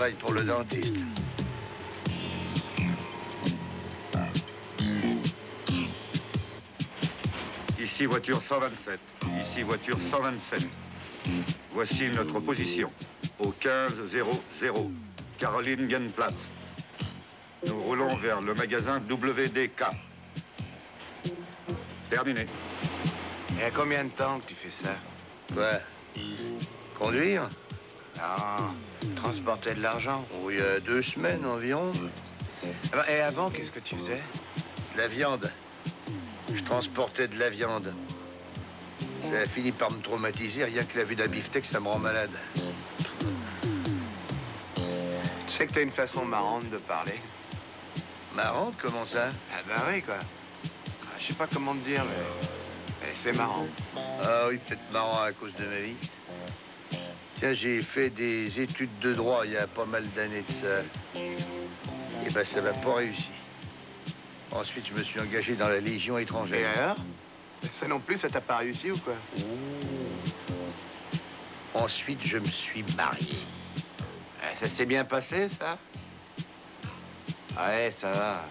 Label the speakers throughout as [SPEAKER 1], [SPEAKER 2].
[SPEAKER 1] travaille pour le dentiste.
[SPEAKER 2] Ici voiture 127. Ici voiture 127. Voici notre position. Au 15-0-0. Carolinenplatz. Nous roulons vers le magasin WDK. Terminé.
[SPEAKER 3] Et à combien de temps que tu fais ça?
[SPEAKER 1] Quoi? Conduire?
[SPEAKER 3] Non, transporter de l'argent.
[SPEAKER 1] Oh, il y a 2 semaines environ.
[SPEAKER 3] Et avant, qu'est-ce que tu faisais?
[SPEAKER 1] De la viande. Je transportais de la viande. Ça a fini par me traumatiser. Rien que la vue d'un beefsteak, ça me rend malade.
[SPEAKER 3] Tu sais que t'as une façon marrante de parler.
[SPEAKER 1] Marrante, comment ça?
[SPEAKER 3] Ah bah oui, quoi. Ah, je sais pas comment te dire, mais c'est marrant.
[SPEAKER 1] Ah oui, peut-être marrant à cause de ma vie. Tiens, j'ai fait des études de droit il y a pas mal d'années de ça. Et ben, ça m'a pas réussi. Ensuite, je me suis engagé dans la Légion étrangère.
[SPEAKER 3] Et alors? Ça non plus, ça t'a pas réussi ou quoi?
[SPEAKER 1] Ensuite, je me suis marié.
[SPEAKER 3] Ça s'est bien passé, ça? Ouais, ça va.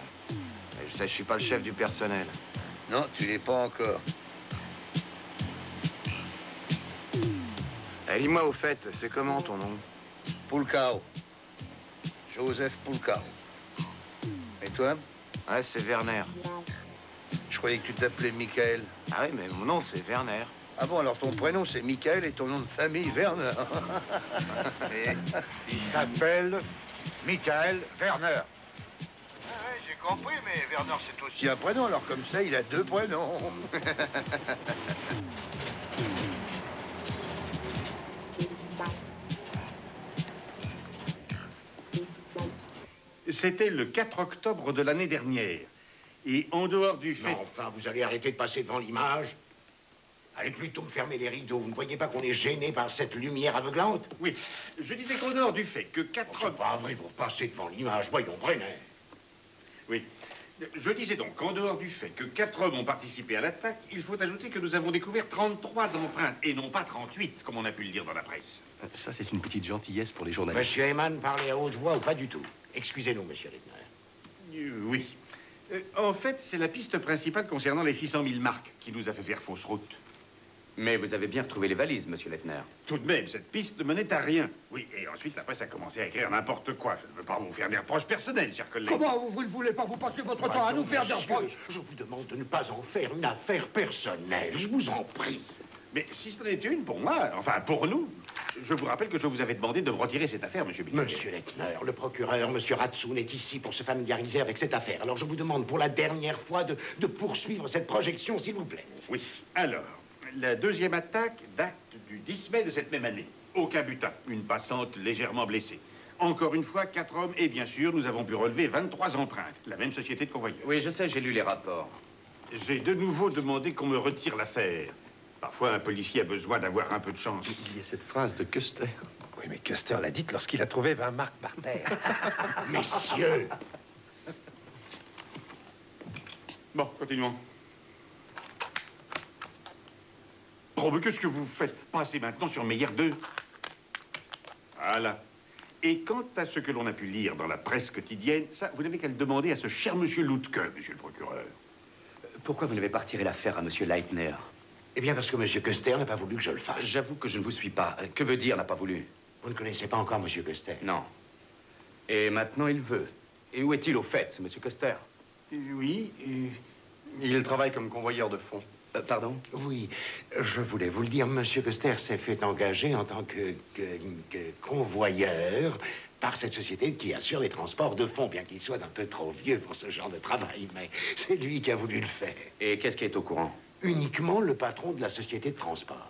[SPEAKER 3] Je sais, je suis pas le chef du personnel.
[SPEAKER 1] Non, tu l'es pas encore.
[SPEAKER 3] Dis-moi, au fait, c'est comment ton nom?
[SPEAKER 1] Poulkao. Joseph Poulkao. Et toi?
[SPEAKER 3] Ouais, c'est Werner.
[SPEAKER 1] Je croyais que tu t'appelais Michael.
[SPEAKER 3] Ah oui, mais mon nom, c'est Werner.
[SPEAKER 1] Ah bon, alors ton prénom, c'est Michael et ton nom de famille, Werner.
[SPEAKER 2] Il s'appelle Michael Werner.
[SPEAKER 1] Ah ouais, j'ai compris, mais Werner, c'est aussi un prénom. Alors comme ça, il a 2 prénoms.
[SPEAKER 4] C'était le 4 octobre de l'année dernière. Et en dehors du fait...
[SPEAKER 5] Non, enfin, vous allez arrêter de passer devant l'image. Allez plutôt me fermer les rideaux. Vous ne voyez pas qu'on est gêné par cette lumière aveuglante?
[SPEAKER 4] Oui, je disais qu'en dehors du fait que 4
[SPEAKER 5] C'est pas vrai, vous passez devant l'image. Voyons, Brenner.
[SPEAKER 4] Oui. Je disais donc qu'en dehors du fait que 4 hommes ont participé à l'attaque, il faut ajouter que nous avons découvert 33 empreintes, et non pas 38, comme on a pu le lire dans la presse.
[SPEAKER 6] Ça, c'est une petite gentillesse pour les journalistes.
[SPEAKER 5] Monsieur Eman, parlez à haute voix ou pas du tout? Excusez-nous, monsieur Lettner.
[SPEAKER 4] Oui. En fait, c'est la piste principale concernant les 600 000 marques qui nous a fait faire fausse route.
[SPEAKER 6] Mais vous avez bien retrouvé les valises, monsieur Lettner.
[SPEAKER 4] Tout de même, cette piste ne menait à rien. Oui, et ensuite, la presse a commencé à écrire n'importe quoi. Je ne veux pas vous faire des reproches personnels, chers collègues.
[SPEAKER 7] Comment vous ne voulez pas vous passer votre temps à nous faire des reproches?
[SPEAKER 5] Je vous demande de ne pas en faire une affaire personnelle. Je vous en prie.
[SPEAKER 4] Mais si ce n'est une, pour moi, enfin pour nous, je vous rappelle que je vous avais demandé de me retirer cette affaire, monsieur Bitter.
[SPEAKER 5] Monsieur Lettner, le procureur, monsieur Ratsoun, est ici pour se familiariser avec cette affaire. Alors je vous demande pour la dernière fois de poursuivre cette projection, s'il vous plaît.
[SPEAKER 4] Oui. Alors, la deuxième attaque date du 10 mai de cette même année. Aucun butin. Une passante légèrement blessée. Encore une fois, 4 hommes et bien sûr, nous avons pu relever 23 empreintes. La même société de convoyeurs.
[SPEAKER 6] Oui, je sais, j'ai lu les rapports.
[SPEAKER 4] J'ai de nouveau demandé qu'on me retire l'affaire. Parfois, un policier a besoin d'avoir un peu de chance.
[SPEAKER 6] Il y a cette phrase de Custer.
[SPEAKER 7] Oui, mais Custer l'a dite lorsqu'il a trouvé 20 marques par terre.
[SPEAKER 5] Messieurs!
[SPEAKER 4] Bon, continuons. Oh, mais qu'est-ce que vous faites? Passez maintenant sur Meyer 2. Voilà. Et quant à ce que l'on a pu lire dans la presse quotidienne, ça, vous n'avez qu'à le demander à ce cher monsieur Loutke, monsieur le procureur.
[SPEAKER 6] Pourquoi vous n'avez pas retiré l'affaire à monsieur Leitner?
[SPEAKER 5] Eh bien, parce que monsieur Custer n'a pas voulu que je le fasse.
[SPEAKER 6] J'avoue que je ne vous suis pas. Que veut dire n'a pas voulu?
[SPEAKER 5] Vous ne connaissez pas encore monsieur Custer?
[SPEAKER 6] Non. Et maintenant, il veut. Et où est-il au fait, ce monsieur Custer?
[SPEAKER 4] Oui,
[SPEAKER 6] Il travaille comme convoyeur de fonds. Pardon?
[SPEAKER 5] Oui, je voulais vous le dire, monsieur Custer s'est fait engager en tant que convoyeur par cette société qui assure les transports de fonds, bien qu'il soit un peu trop vieux pour ce genre de travail, mais c'est lui qui a voulu le faire.
[SPEAKER 6] Et qu'est-ce qui est au courant?
[SPEAKER 5] Uniquement le patron de la société de transport.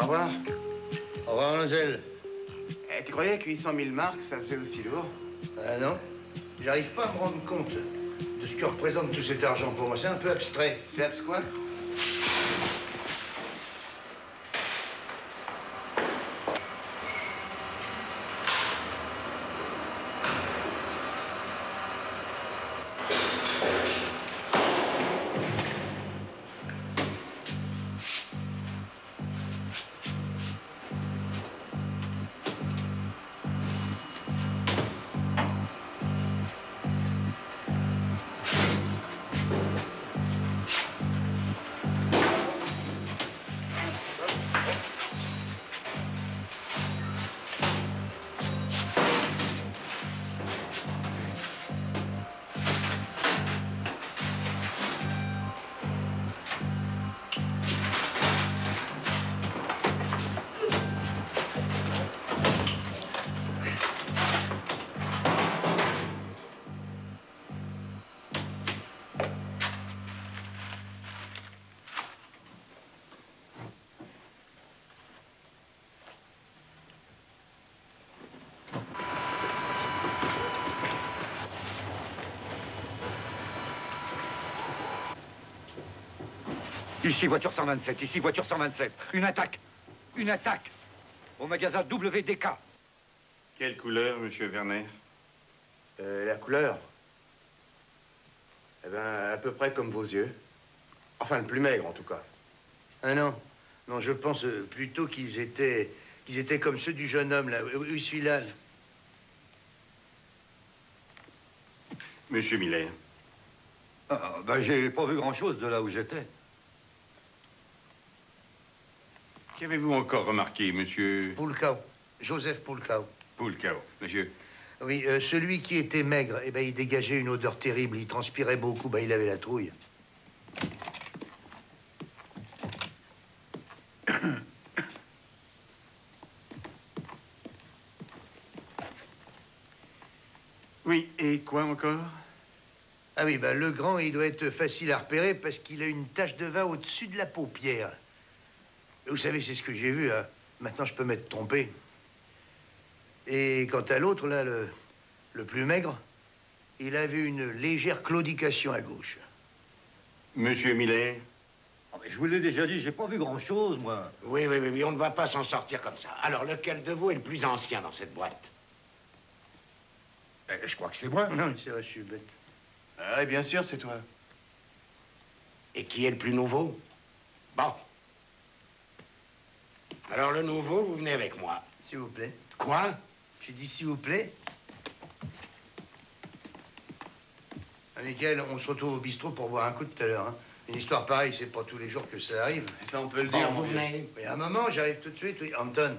[SPEAKER 3] revoir.
[SPEAKER 1] Au revoir, mademoiselle.
[SPEAKER 3] Eh, tu croyais que 800 000 marques, ça faisait aussi lourd?
[SPEAKER 1] Ah non, j'arrive pas à me rendre compte de ce que représente tout cet argent pour moi. C'est un peu abstrait.
[SPEAKER 3] C'est abs quoi?
[SPEAKER 2] Ici, voiture 127. Ici, voiture 127. Une attaque. Une attaque. Au magasin WDK.
[SPEAKER 4] Quelle couleur, monsieur Werner?
[SPEAKER 3] La couleur? Eh ben, à peu près comme vos yeux. Enfin, le plus maigre, en tout cas.
[SPEAKER 1] Ah non, non, je pense plutôt qu'ils étaient comme ceux du jeune homme, là. Oui, celui-là. Là.
[SPEAKER 4] Monsieur Miller.
[SPEAKER 2] Ah, ben, j'ai pas vu grand-chose de là où j'étais.
[SPEAKER 4] Qu'avez-vous encore remarqué, monsieur
[SPEAKER 1] Poulkau, Joseph Poulkau.
[SPEAKER 4] Poulkau? Monsieur,
[SPEAKER 1] Oui, celui qui était maigre, eh ben, il dégageait une odeur terrible, il transpirait beaucoup, ben, il avait la trouille.
[SPEAKER 4] oui, et quoi encore?
[SPEAKER 1] Ah oui, ben, le grand, il doit être facile à repérer parce qu'il a une tache de vin au-dessus de la paupière. Vous savez, c'est ce que j'ai vu, hein. Maintenant, je peux m'être trompé. Et quant à l'autre, là, le plus maigre, il avait une légère claudication à gauche.
[SPEAKER 4] Monsieur Miller?
[SPEAKER 2] Ah, mais je vous l'ai déjà dit, j'ai pas vu grand-chose, moi.
[SPEAKER 5] Oui, oui, oui, oui, on ne va pas s'en sortir comme ça. Alors, lequel de vous est le plus ancien dans cette boîte?
[SPEAKER 2] Je crois que c'est moi.
[SPEAKER 1] Non, c'est vrai, je suis bête.
[SPEAKER 3] Ah, bien sûr, c'est toi.
[SPEAKER 5] Et qui est le plus nouveau? Bon. Alors, le nouveau, vous venez avec moi.
[SPEAKER 1] S'il vous plaît.
[SPEAKER 5] Quoi?
[SPEAKER 1] J'ai dit s'il vous plaît. Ah, Michael, on se retrouve au bistrot pour boire un coup tout à l'heure. Hein. Une histoire pareille, c'est pas tous les jours que ça arrive.
[SPEAKER 3] Ça, on peut le
[SPEAKER 5] Bon,
[SPEAKER 3] dire,
[SPEAKER 5] vous
[SPEAKER 3] mon vieux.
[SPEAKER 5] venez.
[SPEAKER 1] Mais à un moment, j'arrive tout de suite. Oui, Anton.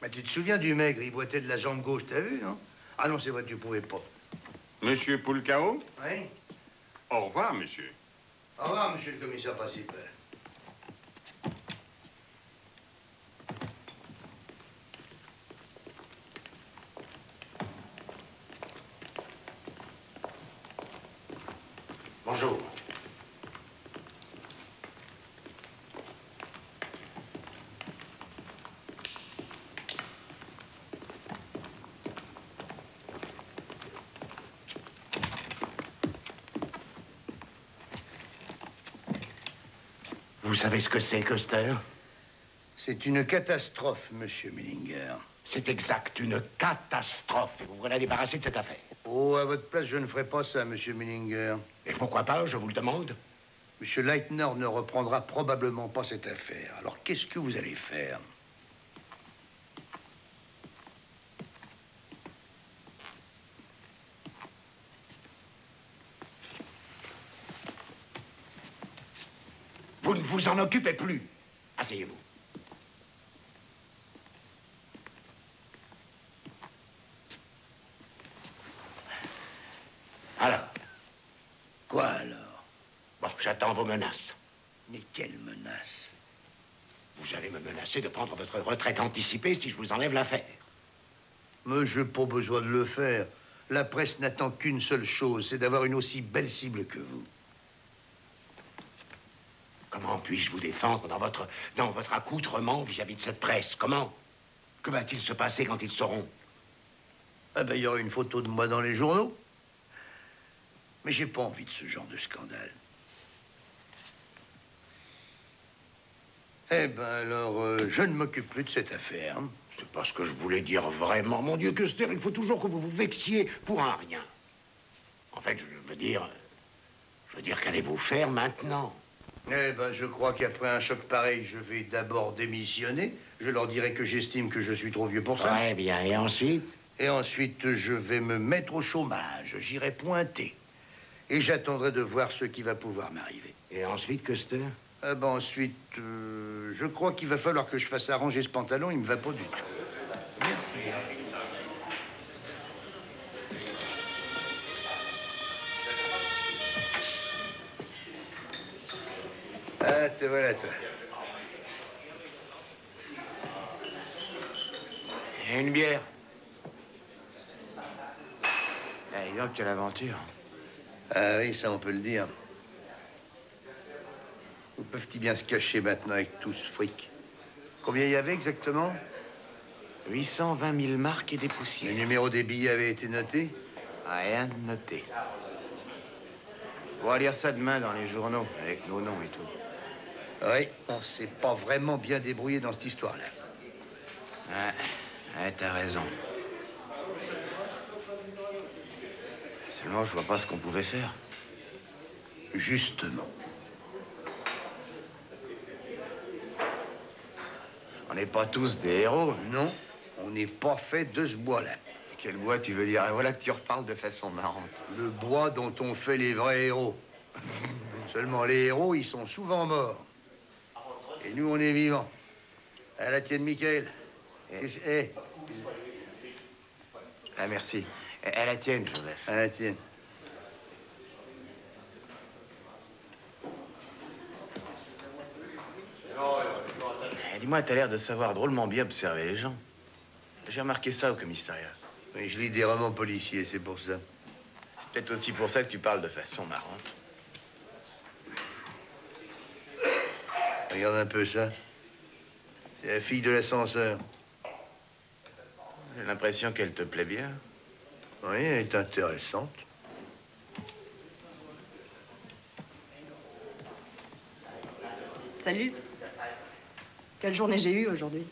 [SPEAKER 1] Bah, tu te souviens du maigre, il boitait de la jambe gauche, t'as vu, non? Ah non, c'est vrai, tu pouvais pas.
[SPEAKER 4] Monsieur Poulkau?
[SPEAKER 1] Oui.
[SPEAKER 4] Au revoir, monsieur.
[SPEAKER 1] Au revoir, monsieur le commissaire principal.
[SPEAKER 5] Bonjour. Vous savez ce que c'est, Custer?
[SPEAKER 1] C'est une catastrophe, monsieur Millinger.
[SPEAKER 5] C'est exact, une catastrophe. Et vous voilà débarrassé de cette affaire.
[SPEAKER 1] Oh, à votre place, je ne ferai pas ça, monsieur Millinger.
[SPEAKER 5] Et pourquoi pas, je vous le demande?
[SPEAKER 1] Monsieur Leitner ne reprendra probablement pas cette affaire. Alors, qu'est-ce que vous allez faire?
[SPEAKER 5] Vous ne vous en occupez plus. Asseyez-vous. Alors?
[SPEAKER 1] Quoi, alors?
[SPEAKER 5] Bon, j'attends vos menaces.
[SPEAKER 1] Mais quelle menace?
[SPEAKER 5] Vous allez me menacer de prendre votre retraite anticipée si je vous enlève l'affaire.
[SPEAKER 1] Mais je n'ai pas besoin de le faire. La presse n'attend qu'une seule chose, c'est d'avoir une aussi belle cible que vous.
[SPEAKER 5] Comment puis-je vous défendre dans votre accoutrement vis-à-vis de cette presse? Comment? Que va-t-il se passer quand ils sauront?
[SPEAKER 1] Ah ben, il y aura une photo de moi dans les journaux. Mais j'ai pas envie de ce genre de scandale. Eh ben alors, je ne m'occupe plus de cette affaire.
[SPEAKER 5] C'est pas ce que je voulais dire vraiment. Mon Dieu, Custer, il faut toujours que vous vous vexiez pour un rien. En fait, je veux dire, qu'allez-vous faire maintenant?
[SPEAKER 1] Eh ben, je crois qu'après un choc pareil, je vais d'abord démissionner. Je leur dirai que j'estime que je suis trop vieux pour ça.
[SPEAKER 5] Ouais, bien, et ensuite?
[SPEAKER 1] Et ensuite, je vais me mettre au chômage. J'irai pointer. Et j'attendrai de voir ce qui va pouvoir m'arriver.
[SPEAKER 5] Et ensuite, Custer?
[SPEAKER 1] Ah ben ensuite, je crois qu'il va falloir que je fasse arranger ce pantalon. Il me va pas du tout. Merci. Ah, te voilà, toi.
[SPEAKER 3] Et une bière. Eh, dis donc, quelle aventure.
[SPEAKER 1] Ah oui, ça, on peut le dire. Où peuvent-ils bien se cacher maintenant avec tout ce fric? Combien il y avait exactement?
[SPEAKER 3] 820 000 marques et des
[SPEAKER 1] Le
[SPEAKER 3] poussières.
[SPEAKER 1] numéro des billets avait été noté?
[SPEAKER 3] Rien de noté. On va lire ça demain dans les journaux, avec nos noms et tout.
[SPEAKER 1] Oui, on s'est pas vraiment bien débrouillé dans cette histoire-là.
[SPEAKER 3] Ouais, t'as raison. Seulement, je vois pas ce qu'on pouvait faire.
[SPEAKER 1] Justement.
[SPEAKER 3] On n'est pas tous des héros.
[SPEAKER 1] Non, on n'est pas fait de ce bois-là.
[SPEAKER 3] Quel bois, tu veux dire? Et voilà que tu reparles de façon marrante.
[SPEAKER 1] Le bois dont on fait les vrais héros. Seulement, les héros, ils sont souvent morts. Et nous, on est vivants. À la tienne, Michael. Eh,
[SPEAKER 3] Ah, merci. À la tienne, Joseph.
[SPEAKER 1] à la tienne.
[SPEAKER 3] Dis-moi, t'as l'air de savoir drôlement bien observer les gens. J'ai remarqué ça au commissariat.
[SPEAKER 1] Oui, je lis des romans policiers, c'est pour ça.
[SPEAKER 3] C'est peut-être aussi pour ça que tu parles de façon marrante.
[SPEAKER 1] Regarde un peu ça. C'est la fille de l'ascenseur.
[SPEAKER 3] J'ai l'impression qu'elle te plaît bien.
[SPEAKER 1] Oui, elle est intéressante.
[SPEAKER 8] Salut. Quelle journée j'ai eue aujourd'hui.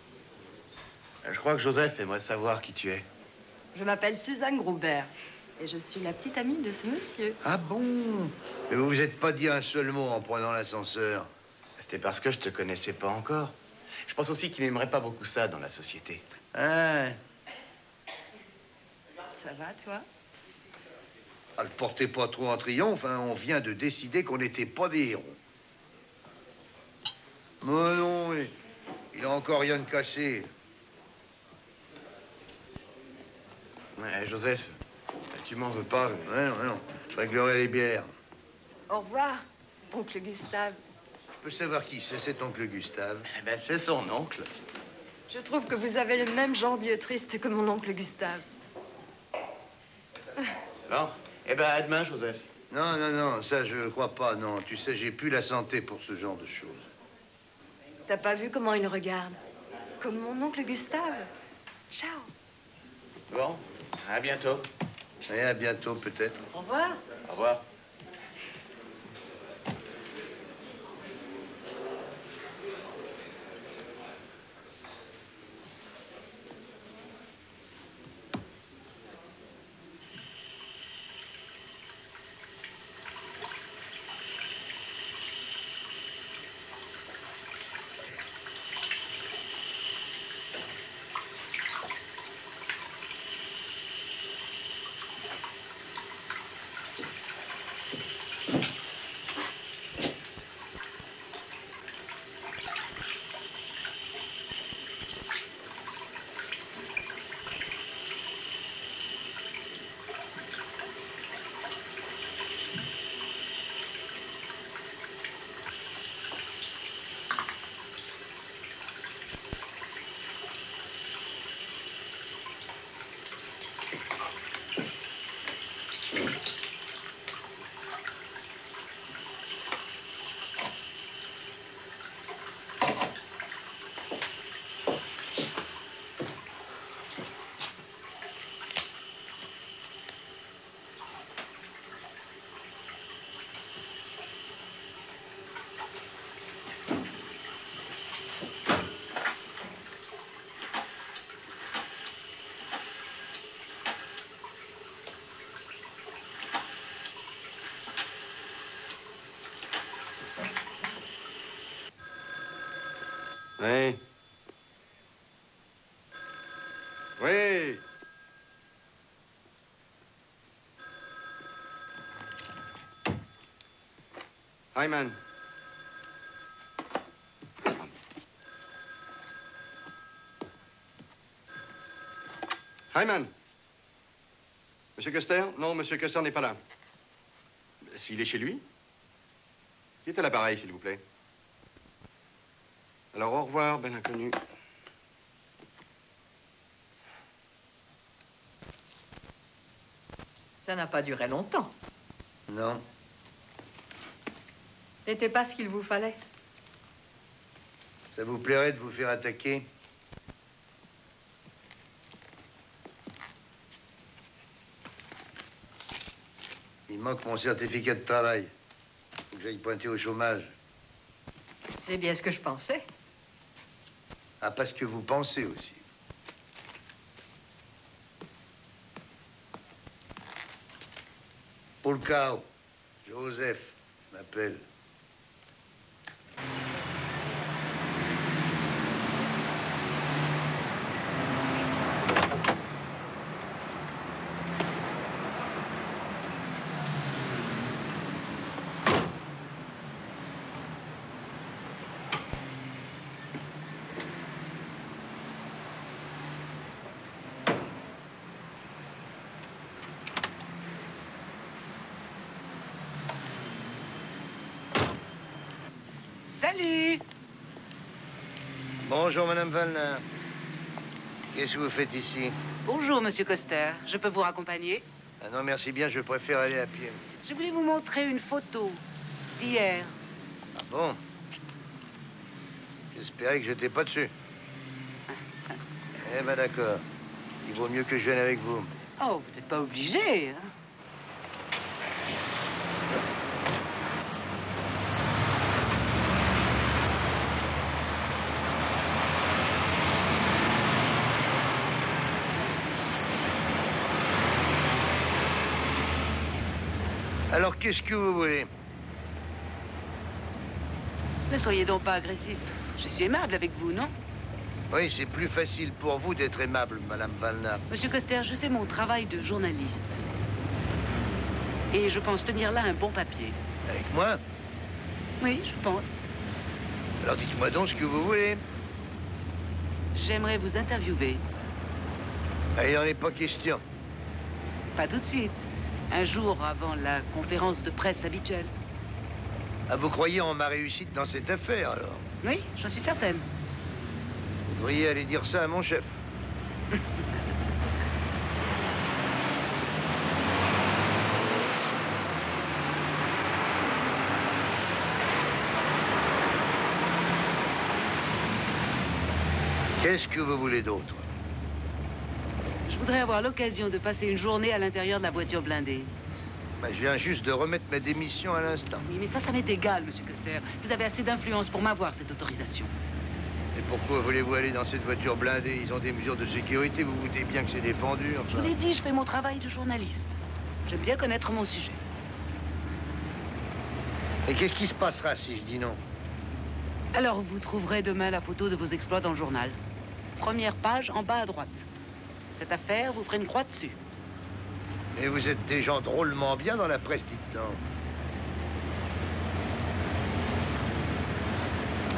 [SPEAKER 3] Je crois que Joseph aimerait savoir qui tu es.
[SPEAKER 8] Je m'appelle Suzanne Groubert et je suis la petite amie de ce monsieur.
[SPEAKER 1] Ah bon? Mais vous vous êtes pas dit un seul mot en prenant l'ascenseur.
[SPEAKER 3] C'était parce que je te connaissais pas encore. Je pense aussi qu'il n'aimerait pas beaucoup ça dans la société.
[SPEAKER 1] Ah,
[SPEAKER 8] Ça va, toi?
[SPEAKER 1] ah, le portez pas trop en triomphe, hein. On vient de décider qu'on n'était pas des héros. Mais non, il a encore rien de cassé.
[SPEAKER 3] Ouais, Joseph, tu m'en veux pas. Mais...
[SPEAKER 1] Ouais, non, je réglerai les bières.
[SPEAKER 8] Au revoir, oncle Gustave.
[SPEAKER 1] Je peux savoir qui c'est oncle Gustave?
[SPEAKER 3] Eh ben, c'est son oncle.
[SPEAKER 8] Je trouve que vous avez le même genre d'yeux triste que mon oncle Gustave.
[SPEAKER 3] Bon, eh ben, à demain, Joseph.
[SPEAKER 1] Non, non, non, ça je crois pas, non. Tu sais, j'ai plus la santé pour ce genre de choses.
[SPEAKER 8] T'as pas vu comment il regarde? Comme mon oncle Gustave. Ciao.
[SPEAKER 3] Bon, à bientôt.
[SPEAKER 1] Et à bientôt, peut-être.
[SPEAKER 8] Au revoir.
[SPEAKER 3] Au revoir. Oui. Oui. Hyman. Hyman. Monsieur Custer? Non, Monsieur Custer n'est pas là. S'il est chez lui? Qui est à l'appareil, s'il vous plaît? Alors, au revoir, bel inconnu.
[SPEAKER 8] Ça n'a pas duré longtemps.
[SPEAKER 1] Non.
[SPEAKER 8] N'était pas ce qu'il vous fallait.
[SPEAKER 1] Ça vous plairait de vous faire attaquer? Il manque mon certificat de travail. Faut que j'aille pointer au chômage.
[SPEAKER 8] C'est bien ce que je pensais.
[SPEAKER 1] Ah, parce que vous pensez aussi. Pulcao, Joseph m'appelle.
[SPEAKER 9] Salut!
[SPEAKER 1] Bonjour, Madame Valner. Qu'est-ce que vous faites ici?
[SPEAKER 9] Bonjour, Monsieur Coster. Je peux vous raccompagner?
[SPEAKER 1] Ah non, merci bien, je préfère aller à pied.
[SPEAKER 9] Je voulais vous montrer une photo d'hier.
[SPEAKER 1] Ah bon? J'espérais que j'étais pas dessus. Eh ben d'accord. Il vaut mieux que je vienne avec vous.
[SPEAKER 9] Oh, vous n'êtes pas obligé, hein?
[SPEAKER 1] Alors, qu'est-ce que vous voulez?
[SPEAKER 9] Ne soyez donc pas agressif. Je suis aimable avec vous, non?
[SPEAKER 1] Oui, c'est plus facile pour vous d'être aimable, Madame Valner.
[SPEAKER 9] Monsieur Coster, je fais mon travail de journaliste. Et je pense tenir là un bon papier.
[SPEAKER 1] Avec moi?
[SPEAKER 9] Oui, je pense.
[SPEAKER 1] Alors dites-moi donc ce que vous voulez.
[SPEAKER 9] J'aimerais vous interviewer.
[SPEAKER 1] Ah, il n'en est pas question.
[SPEAKER 9] Pas tout de suite. Un jour avant la conférence de presse habituelle.
[SPEAKER 1] Ah, vous croyez en ma réussite dans cette affaire, alors?
[SPEAKER 9] Oui, j'en suis certaine.
[SPEAKER 1] Vous devriez aller dire ça à mon chef. Qu'est-ce que vous voulez d'autre?
[SPEAKER 9] Je voudrais avoir l'occasion de passer une journée à l'intérieur de la voiture blindée.
[SPEAKER 1] Ben, je viens juste de remettre ma démission à l'instant.
[SPEAKER 9] Oui, mais ça m'est égal, Monsieur Custer. Vous avez assez d'influence pour m'avoir cette autorisation.
[SPEAKER 1] Et pourquoi voulez-vous aller dans cette voiture blindée? Ils ont des mesures de sécurité, vous vous doutez bien que c'est défendu, enfin.
[SPEAKER 9] Je vous l'ai dit, je fais mon travail de journaliste. J'aime bien connaître mon sujet.
[SPEAKER 1] Et qu'est-ce qui se passera si je dis non?
[SPEAKER 9] Alors, vous trouverez demain la photo de vos exploits dans le journal. Première page, en bas à droite. Cette affaire, vous ferez une croix dessus.
[SPEAKER 1] Et vous êtes des gens drôlement bien dans la presse, dites donc.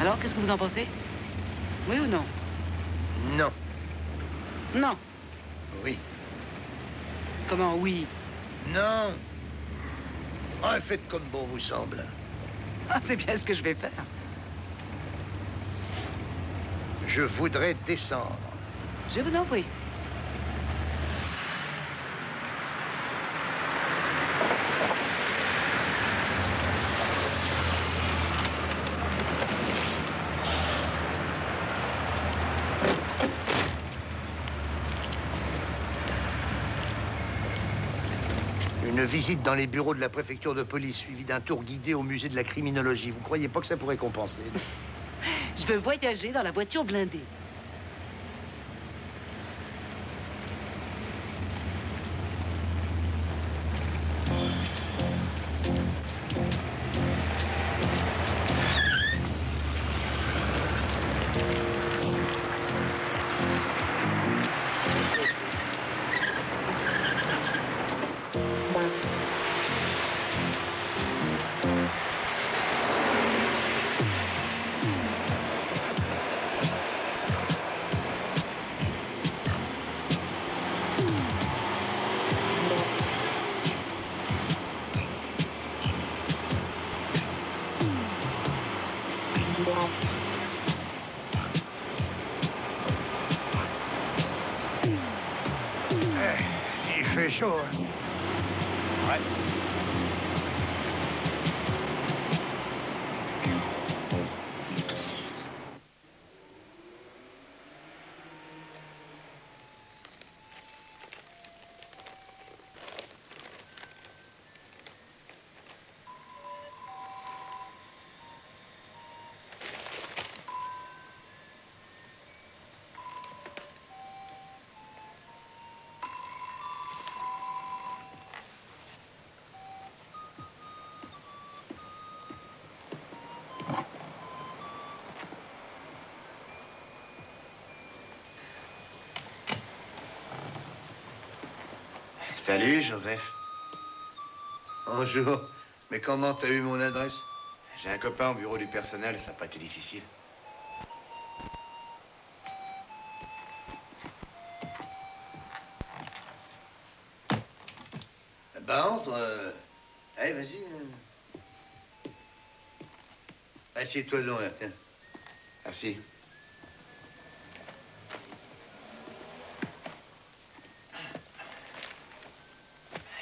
[SPEAKER 9] Alors, qu'est-ce que vous en pensez? Oui ou non?
[SPEAKER 1] Non.
[SPEAKER 9] Non.
[SPEAKER 1] Oui.
[SPEAKER 9] Comment oui?
[SPEAKER 1] Non. Ah, faites comme bon vous semble.
[SPEAKER 9] Ah, c'est bien ce que je vais faire.
[SPEAKER 1] Je voudrais descendre.
[SPEAKER 9] Je vous en prie.
[SPEAKER 1] Une visite dans les bureaux de la préfecture de police, suivie d'un tour guidé au musée de la criminologie. Vous croyez pas que ça pourrait compenser?
[SPEAKER 9] Je veux voyager dans la voiture blindée.
[SPEAKER 7] fait chaud, hein?
[SPEAKER 6] Ouais.
[SPEAKER 10] Salut, Joseph.
[SPEAKER 1] Bonjour. Mais comment t'as eu mon adresse?
[SPEAKER 10] J'ai un copain au bureau du personnel, ça n'a pas été difficile.
[SPEAKER 1] Bah, entre. Allez, vas-y. Assieds-toi donc, là, tiens.
[SPEAKER 10] Merci.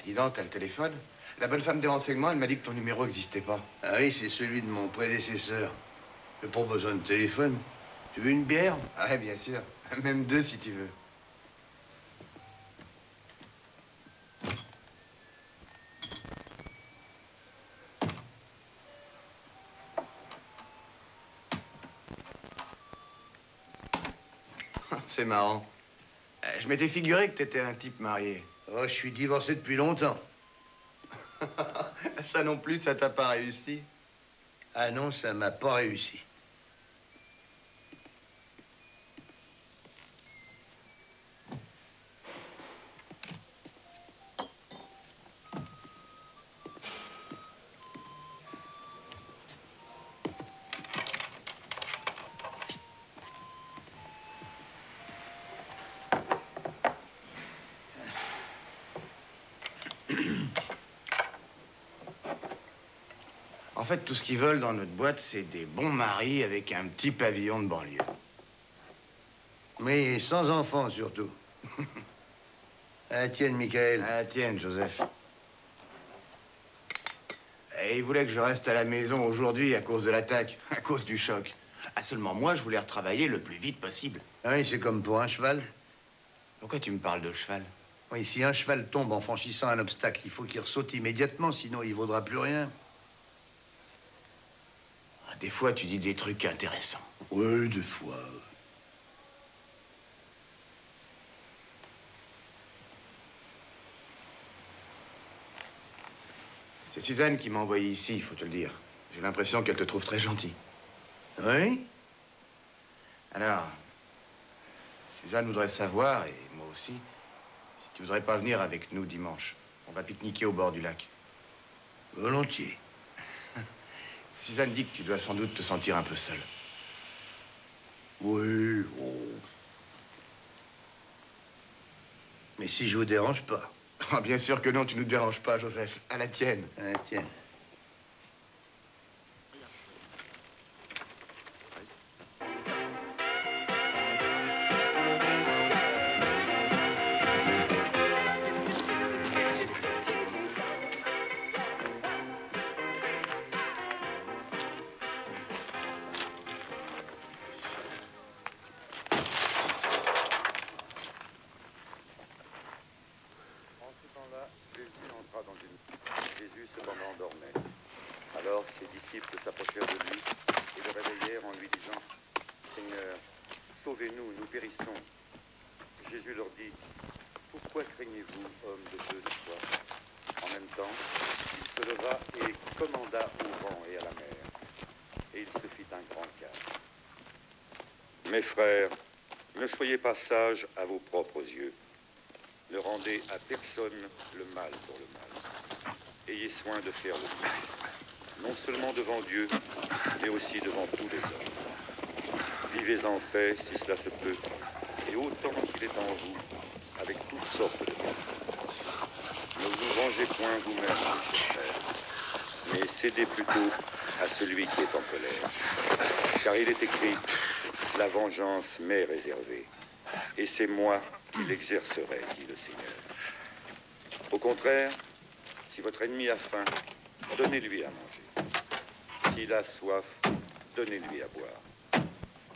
[SPEAKER 10] Dis donc, t'as le téléphone? La bonne femme des renseignements, elle m'a dit que ton numéro n'existait pas.
[SPEAKER 1] Ah oui, c'est celui de mon prédécesseur. J'ai pas besoin de téléphone. Tu veux une bière?
[SPEAKER 10] Ah, bien sûr. Même deux, si tu veux. C'est marrant. Je m'étais figuré que t'étais un type marié.
[SPEAKER 1] Oh, je suis divorcé depuis longtemps.
[SPEAKER 10] Ça non plus, ça t'a pas réussi?
[SPEAKER 1] Ah non, ça m'a pas réussi.
[SPEAKER 10] En fait, tout ce qu'ils veulent dans notre boîte, c'est des bons maris avec un petit pavillon de banlieue.
[SPEAKER 1] Mais sans enfants, surtout. À la tienne, Michael.
[SPEAKER 10] À la tienne, Joseph. Et il voulait que je reste à la maison aujourd'hui à cause de l'attaque, à cause du choc. Ah, seulement moi, je voulais retravailler le plus vite possible.
[SPEAKER 1] Ah oui, c'est comme pour un cheval.
[SPEAKER 10] Pourquoi tu me parles de cheval?
[SPEAKER 1] Oui, si un cheval tombe en franchissant un obstacle, il faut qu'il ressaute immédiatement, sinon il vaudra plus rien.
[SPEAKER 10] Des fois, tu dis des trucs intéressants.
[SPEAKER 1] Oui, des fois.
[SPEAKER 10] C'est Suzanne qui m'a envoyé ici, il faut te le dire. J'ai l'impression qu'elle te trouve très gentil.
[SPEAKER 1] Oui?
[SPEAKER 10] Alors, Suzanne voudrait savoir, et moi aussi, si tu voudrais pas venir avec nous dimanche. On va pique-niquer au bord du lac.
[SPEAKER 1] Volontiers.
[SPEAKER 10] Suzanne dit que tu dois sans doute te sentir un peu seul.
[SPEAKER 1] Oui, oh. Mais si je vous dérange pas.
[SPEAKER 10] Oh, bien sûr que non, tu ne nous déranges pas, Joseph. À la tienne.
[SPEAKER 1] À la tienne.
[SPEAKER 11] Jésus cependant dormait. Alors ses disciples s'approchèrent de lui et le réveillèrent en lui disant, « Seigneur, sauvez-nous, nous périssons. » Jésus leur dit, « Pourquoi craignez-vous, hommes de peu de foi ?» En même temps, il se leva et commanda au vent et à la mer. Et il se fit un grand calme. Mes frères, ne soyez pas sages à vos propres yeux. Ne rendez à personne le mal pour le mal. Ayez soin de faire le bien, non seulement devant Dieu, mais aussi devant tous les hommes. Vivez en paix si cela se peut, et autant qu'il est en vous, avec toutes sortes de personnes. Ne vous vengez point vous-même, mes frères, mais cédez plutôt à celui qui est en colère. Car il est écrit, la vengeance m'est réservée, et c'est moi qui l'exercerai, dit le Seigneur. Au contraire, si votre ennemi a faim, donnez-lui à manger. S'il a soif, donnez-lui à boire.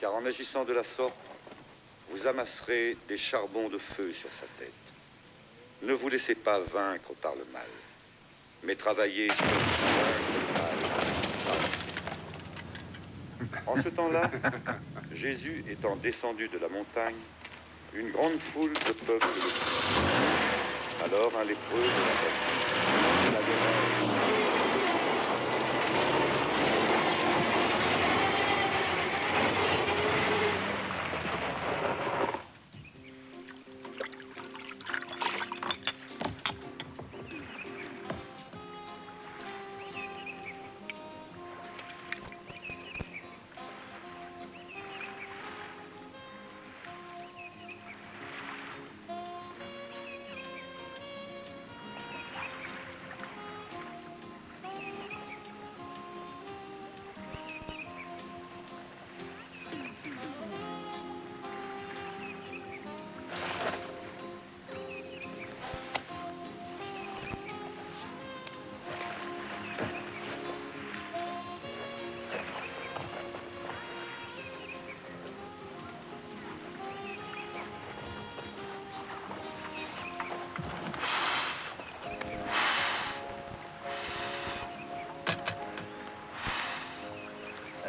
[SPEAKER 11] Car en agissant de la sorte, vous amasserez des charbons de feu sur sa tête. Ne vous laissez pas vaincre par le mal, mais travaillez pour vaincre le mal. En ce temps-là, Jésus étant descendu de la montagne, une grande foule de peuple le suivit. Alors un lépreux de la ville l'adora.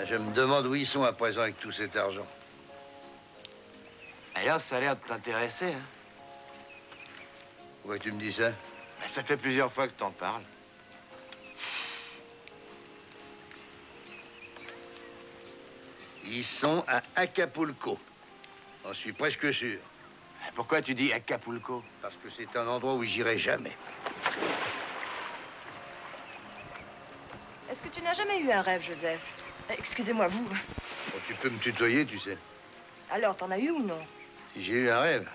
[SPEAKER 1] Je me demande où ils sont à présent avec tout cet argent.
[SPEAKER 10] Alors, ça a l'air de t'intéresser, hein?
[SPEAKER 1] Pourquoi tu me dis ça?
[SPEAKER 10] Ben, ça fait plusieurs fois que t'en parles.
[SPEAKER 1] Ils sont à Acapulco. J'en suis presque sûr.
[SPEAKER 10] Pourquoi tu dis Acapulco?
[SPEAKER 1] Parce que c'est un endroit où j'irai jamais.
[SPEAKER 8] Est-ce que tu n'as jamais eu un rêve, Joseph? Excusez-moi, vous.
[SPEAKER 1] Bon, tu peux me tutoyer, tu sais.
[SPEAKER 8] Alors, t'en as eu ou non?
[SPEAKER 1] Si j'ai eu un rêve,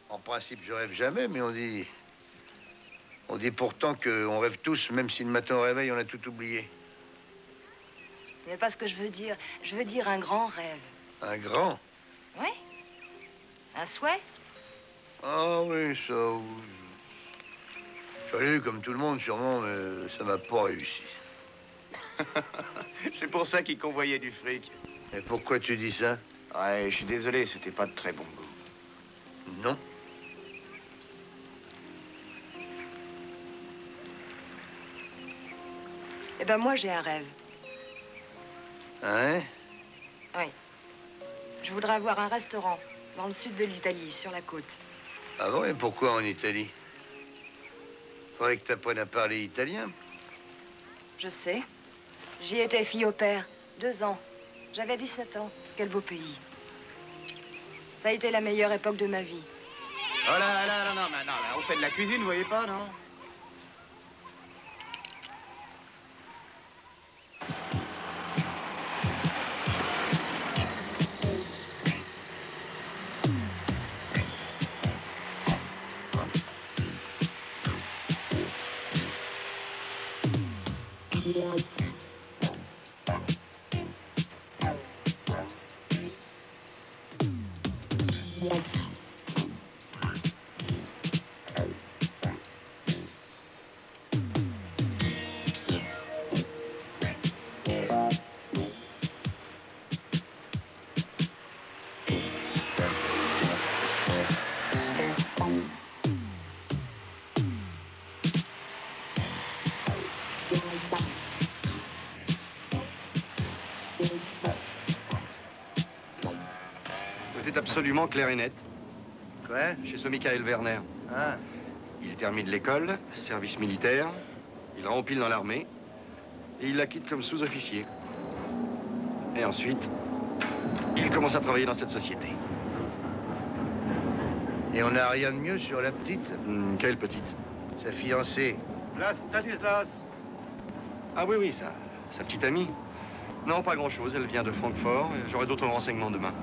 [SPEAKER 1] en principe, je rêve jamais, mais on dit pourtant qu'on rêve tous, même si le matin au réveil, on a tout oublié.
[SPEAKER 8] Ce n'est pas ce que je veux dire. Je veux dire un grand rêve.
[SPEAKER 1] Un grand?
[SPEAKER 8] Oui? Un souhait?
[SPEAKER 1] Ah oui, ça, oui. J'allais eu comme tout le monde, sûrement, mais ça m'a pas réussi.
[SPEAKER 10] C'est pour ça qu'il convoyait du fric.
[SPEAKER 1] Et pourquoi tu dis ça?
[SPEAKER 10] Ouais, je suis désolé, c'était pas de très bon goût.
[SPEAKER 1] Non.
[SPEAKER 8] Eh ben, moi, j'ai un rêve.
[SPEAKER 1] Hein?
[SPEAKER 8] Oui. Je voudrais avoir un restaurant dans le sud de l'Italie, sur la côte.
[SPEAKER 1] Ah bon, et pourquoi en Italie? Faudrait que tu apprennes à parler italien.
[SPEAKER 8] Je sais. J'y étais fille au père, 2 ans. J'avais 17 ans. Quel beau pays. Ça a été la meilleure époque de ma vie.
[SPEAKER 10] Oh là, non, là, on fait de la cuisine, vous voyez pas, non?
[SPEAKER 3] Tout est absolument clair et net.
[SPEAKER 1] Quoi?
[SPEAKER 3] Chez ce Michael Werner.
[SPEAKER 1] Ah.
[SPEAKER 3] Il termine l'école, service militaire, il rempile dans l'armée, et il la quitte comme sous-officier. Et ensuite, il commence à travailler dans cette société.
[SPEAKER 1] Et on n'a rien de mieux sur la petite?
[SPEAKER 3] Quelle petite?
[SPEAKER 1] Sa fiancée.
[SPEAKER 3] Là, Stanislas. Ah oui, sa petite amie. Non, pas grand-chose, elle vient de Francfort, j'aurai d'autres renseignements demain.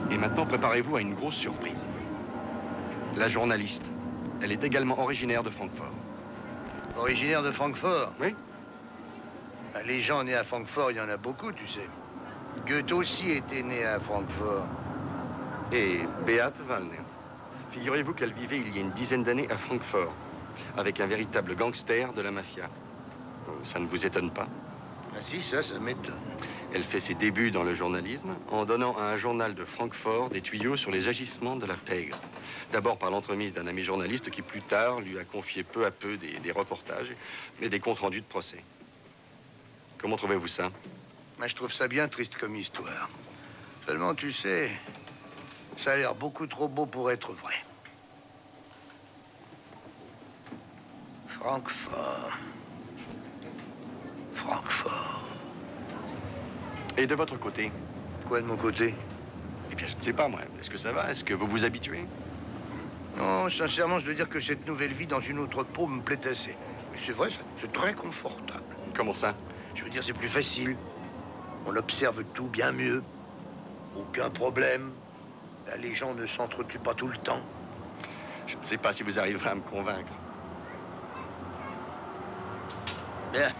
[SPEAKER 3] Et maintenant, préparez-vous à une grosse surprise. La journaliste, elle est également originaire de Francfort.
[SPEAKER 1] Originaire de Francfort?
[SPEAKER 3] Oui.
[SPEAKER 1] Les gens nés à Francfort, il y en a beaucoup, tu sais. Goethe aussi était né à Francfort.
[SPEAKER 3] Et Beate Wallner, Figurez-vous qu'elle vivait il y a une dizaine d'années à Francfort, avec un véritable gangster de la mafia. Ça ne vous étonne pas?
[SPEAKER 1] Ah si, ça m'étonne.
[SPEAKER 3] Elle fait ses débuts dans le journalisme en donnant à un journal de Francfort des tuyaux sur les agissements de la pègre. D'abord par l'entremise d'un ami journaliste qui, plus tard, lui a confié peu à peu des reportages et des comptes rendus de procès. Comment trouvez-vous ça?
[SPEAKER 1] Moi, je trouve ça bien triste comme histoire. Seulement, tu sais, ça a l'air beaucoup trop beau pour être vrai. Francfort. Francfort.
[SPEAKER 3] Et de votre côté?
[SPEAKER 1] Quoi de mon côté?
[SPEAKER 3] Eh bien, je ne sais pas, moi. Est-ce que ça va? Est-ce que vous vous habituez?
[SPEAKER 1] Non, sincèrement, je dois dire que cette nouvelle vie dans une autre peau me plaît assez. Mais c'est vrai, c'est très confortable.
[SPEAKER 3] Comment ça?
[SPEAKER 1] Je veux dire, c'est plus facile. On observe tout bien mieux. Aucun problème. Là, les gens ne s'entretuent pas tout le temps.
[SPEAKER 3] Je ne sais pas si vous arriverez à me convaincre.
[SPEAKER 1] Bien.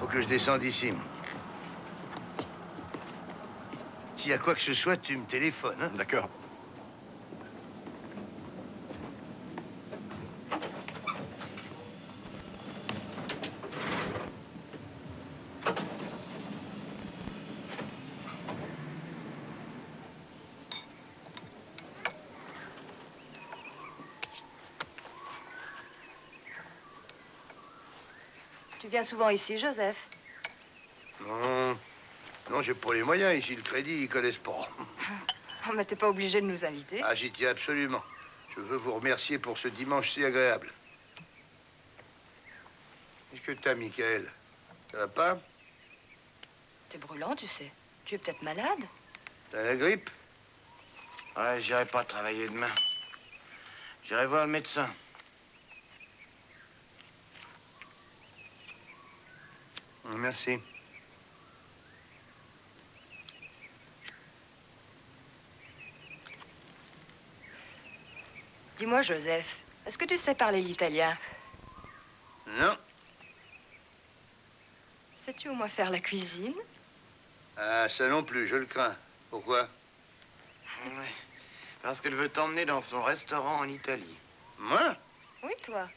[SPEAKER 1] Faut que je descende ici. S'il y a quoi que ce soit, tu me téléphones, hein?
[SPEAKER 3] D'accord.
[SPEAKER 8] Tu viens souvent ici, Joseph?
[SPEAKER 1] Non. Non, j'ai pas les moyens. Ici, le crédit, ils connaissent pas.
[SPEAKER 8] Oh, mais t'es pas obligé de nous inviter.
[SPEAKER 1] Ah, j'y tiens absolument. Je veux vous remercier pour ce dimanche si agréable. Qu'est-ce que t'as, Michael? Ça va pas?
[SPEAKER 8] T'es brûlant, tu sais. Tu es peut-être malade?
[SPEAKER 1] T'as la grippe?
[SPEAKER 10] Ouais, j'irai pas travailler demain. J'irai voir le médecin.
[SPEAKER 1] Merci.
[SPEAKER 8] Dis-moi, Joseph, est-ce que tu sais parler l'italien?
[SPEAKER 1] Non.
[SPEAKER 8] Sais-tu au moins faire la cuisine?
[SPEAKER 1] Ah, ça non plus, je le crains. Pourquoi?
[SPEAKER 10] Ouais, parce qu'elle veut t'emmener dans son restaurant en Italie.
[SPEAKER 1] Moi?
[SPEAKER 8] Oui, toi.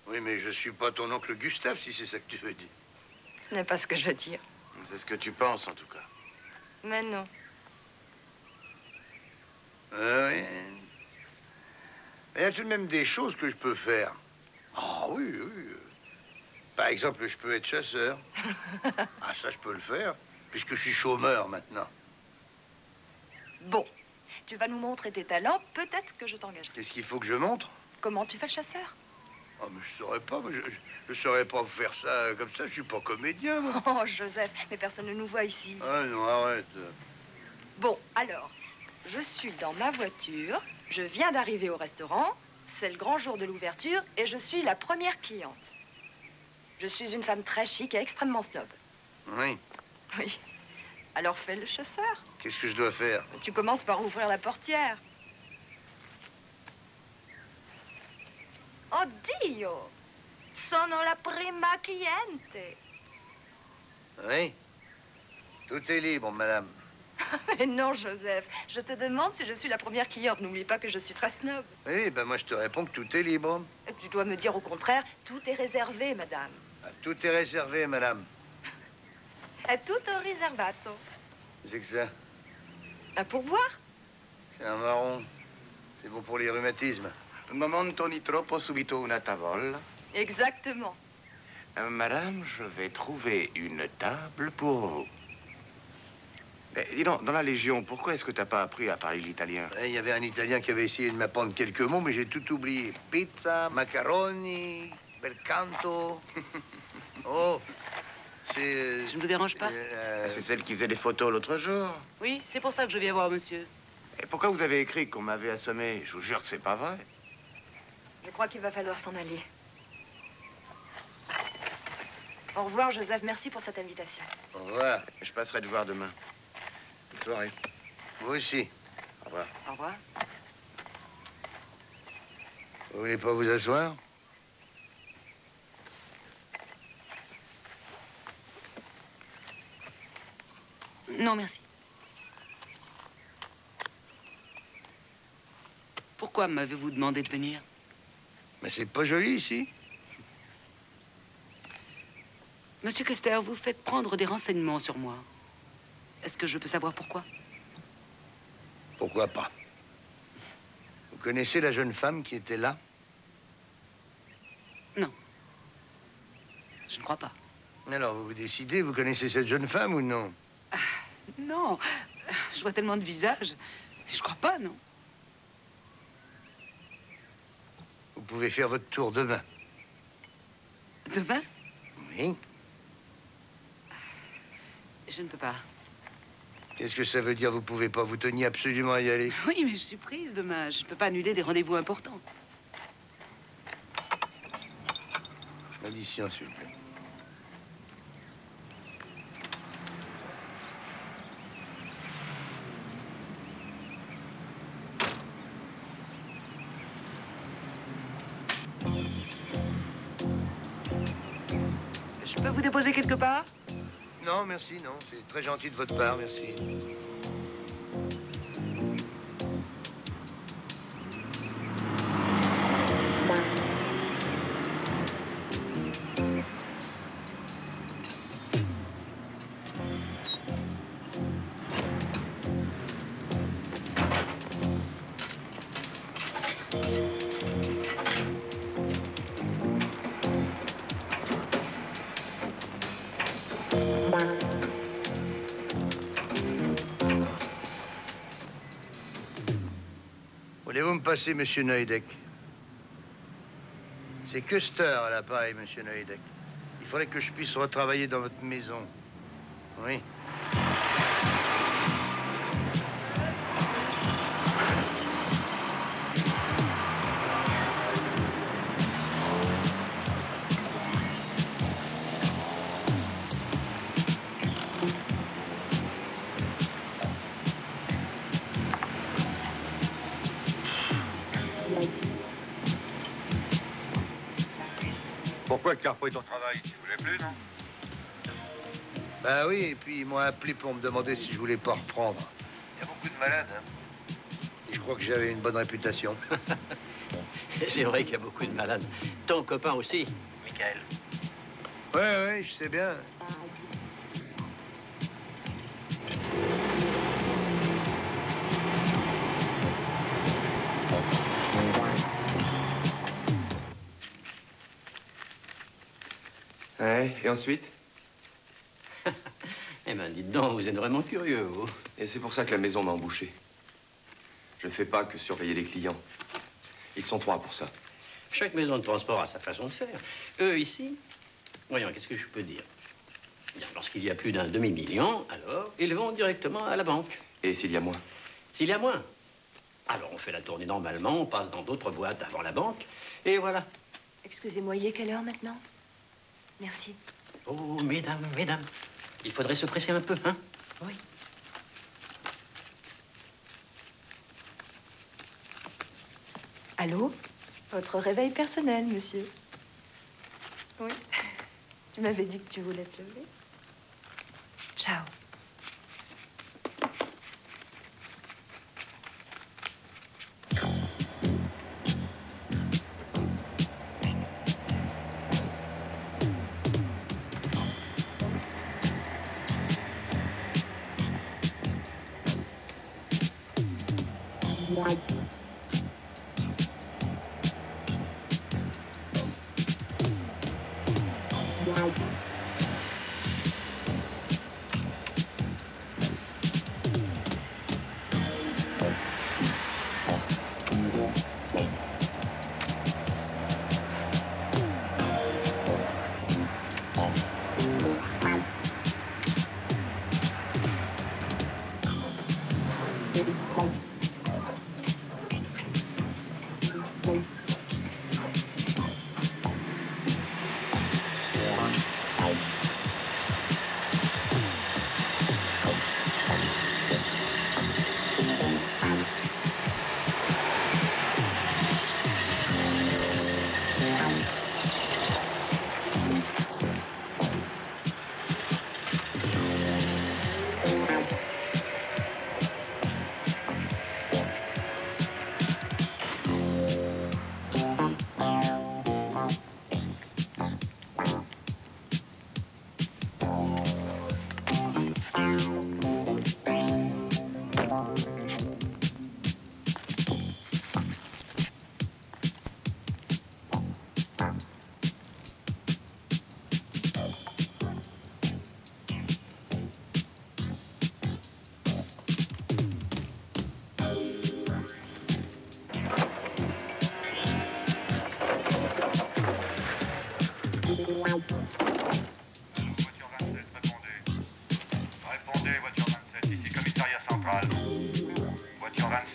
[SPEAKER 1] Oui, mais je suis pas ton oncle Gustave, si c'est ça que tu veux dire.
[SPEAKER 8] Ce n'est pas ce que je veux dire.
[SPEAKER 10] C'est ce que tu penses, en tout cas.
[SPEAKER 8] Mais non.
[SPEAKER 1] Oui. Il y a tout de même des choses que je peux faire. Ah oui, oui. Par exemple, je peux être chasseur. Ah, ça, je peux le faire, puisque je suis chômeur maintenant.
[SPEAKER 8] Bon, tu vas nous montrer tes talents, peut-être que je t'engagerai.
[SPEAKER 1] Qu'est-ce qu'il faut que je montre?
[SPEAKER 8] Comment tu fais le chasseur?
[SPEAKER 1] Ah, mais je saurais pas, je saurais pas faire ça comme ça, je suis pas comédien, moi.
[SPEAKER 8] Oh, Joseph, mais personne ne nous voit ici.
[SPEAKER 1] Ah non, arrête.
[SPEAKER 8] Bon, alors, je suis dans ma voiture, je viens d'arriver au restaurant, c'est le grand jour de l'ouverture et je suis la première cliente. Je suis une femme très chic et extrêmement snob.
[SPEAKER 1] Oui.
[SPEAKER 8] Oui. Alors fais le chasseur.
[SPEAKER 1] Qu'est-ce que je dois faire?
[SPEAKER 8] Tu commences par ouvrir la portière. Oh Dio! Sono la prima cliente.
[SPEAKER 1] Oui. Tout est libre, madame.
[SPEAKER 8] Mais non, Joseph. Je te demande si je suis la première cliente. N'oublie pas que je suis très snob.
[SPEAKER 1] Oui, ben moi je te réponds que tout est libre.
[SPEAKER 8] Tu dois me dire au contraire, tout est réservé, madame.
[SPEAKER 1] Ah, tout est réservé, madame.
[SPEAKER 8] Tutto riservato.
[SPEAKER 1] C'est que ça?
[SPEAKER 8] Un pourboire?
[SPEAKER 1] C'est un marron. C'est bon pour les rhumatismes.
[SPEAKER 10] Un momento ni troppo subito una tavola.
[SPEAKER 8] Exactement.
[SPEAKER 10] Madame, je vais trouver une table pour vous. Mais dis donc, dans la Légion, pourquoi est-ce que t'as pas appris à parler l'italien?
[SPEAKER 1] Il y avait un Italien qui avait essayé de m'apprendre quelques mots, mais j'ai tout oublié. Pizza, macaroni, bel canto. Oh, c'est...
[SPEAKER 9] Je ne vous dérange pas?
[SPEAKER 10] C'est celle qui faisait des photos l'autre jour.
[SPEAKER 9] Oui, c'est pour ça que je viens voir monsieur.
[SPEAKER 10] Et pourquoi vous avez écrit qu'on m'avait assommé? Je vous jure que c'est pas vrai.
[SPEAKER 8] Je crois qu'il va falloir s'en aller. Au revoir, Joseph. Merci pour cette invitation.
[SPEAKER 1] Au revoir.
[SPEAKER 10] Je passerai te voir demain. Bonne soirée.
[SPEAKER 1] Vous aussi.
[SPEAKER 10] Au revoir.
[SPEAKER 8] Au revoir.
[SPEAKER 1] Vous voulez pas vous asseoir?
[SPEAKER 9] Non, merci. Pourquoi m'avez-vous demandé de venir?
[SPEAKER 1] Mais c'est pas joli ici.
[SPEAKER 9] Monsieur Custer, vous faites prendre des renseignements sur moi. Est-ce que je peux savoir pourquoi?
[SPEAKER 1] Pourquoi pas? Vous connaissez la jeune femme qui était là?
[SPEAKER 9] Non. Je ne crois pas.
[SPEAKER 1] Alors, vous vous décidez, vous connaissez cette jeune femme ou non?
[SPEAKER 9] Non. Je vois tellement de visages. Je crois pas, non.
[SPEAKER 1] Vous pouvez faire votre tour demain.
[SPEAKER 9] Demain?
[SPEAKER 1] Oui.
[SPEAKER 9] Je ne peux pas.
[SPEAKER 1] Qu'est-ce que ça veut dire, vous pouvez pas? Vous teniez absolument à y aller.
[SPEAKER 9] Oui, mais je suis prise demain. Je ne peux pas annuler des rendez-vous importants.
[SPEAKER 1] Addition, s'il vous plaît.
[SPEAKER 9] Je peux vous déposer quelque part?
[SPEAKER 1] Non, merci, non. C'est très gentil de votre part, merci. Voulez-vous me passer, monsieur Neudeck? C'est Custer à l'appareil, monsieur Neudeck. Il faudrait que je puisse retravailler dans votre maison. Oui.
[SPEAKER 12] Pourquoi le carreau est au travail? Tu voulais plus, non?
[SPEAKER 1] Bah oui, et puis ils m'ont appelé pour me demander si je voulais pas reprendre. Il y a beaucoup de malades, hein. Et je crois que j'avais une bonne réputation.
[SPEAKER 13] C'est vrai qu'il y a beaucoup de malades. Ton copain aussi, Michael.
[SPEAKER 1] Ouais, je sais bien.
[SPEAKER 6] Ouais, et ensuite?
[SPEAKER 13] Eh ben, dites donc, vous êtes vraiment curieux, vous.
[SPEAKER 6] Et c'est pour ça que la maison m'a embauché. Je ne fais pas que surveiller les clients. Ils sont 3 pour ça.
[SPEAKER 13] Chaque maison de transport a sa façon de faire. Eux, ici, voyons, qu'est-ce que je peux dire? Bien, lorsqu'il y a plus d'un demi-million, alors, ils vont directement à la banque.
[SPEAKER 6] Et s'il y a moins?
[SPEAKER 13] S'il y a moins, alors on fait la tournée normalement, on passe dans d'autres boîtes avant la banque, et voilà.
[SPEAKER 8] Excusez-moi, il est quelle heure maintenant? Merci.
[SPEAKER 13] Oh, mesdames, il faudrait se presser un peu, hein? Oui.
[SPEAKER 8] Allô? Votre réveil personnel, monsieur. Oui. Tu m'avais dit que tu voulais te lever. Ciao.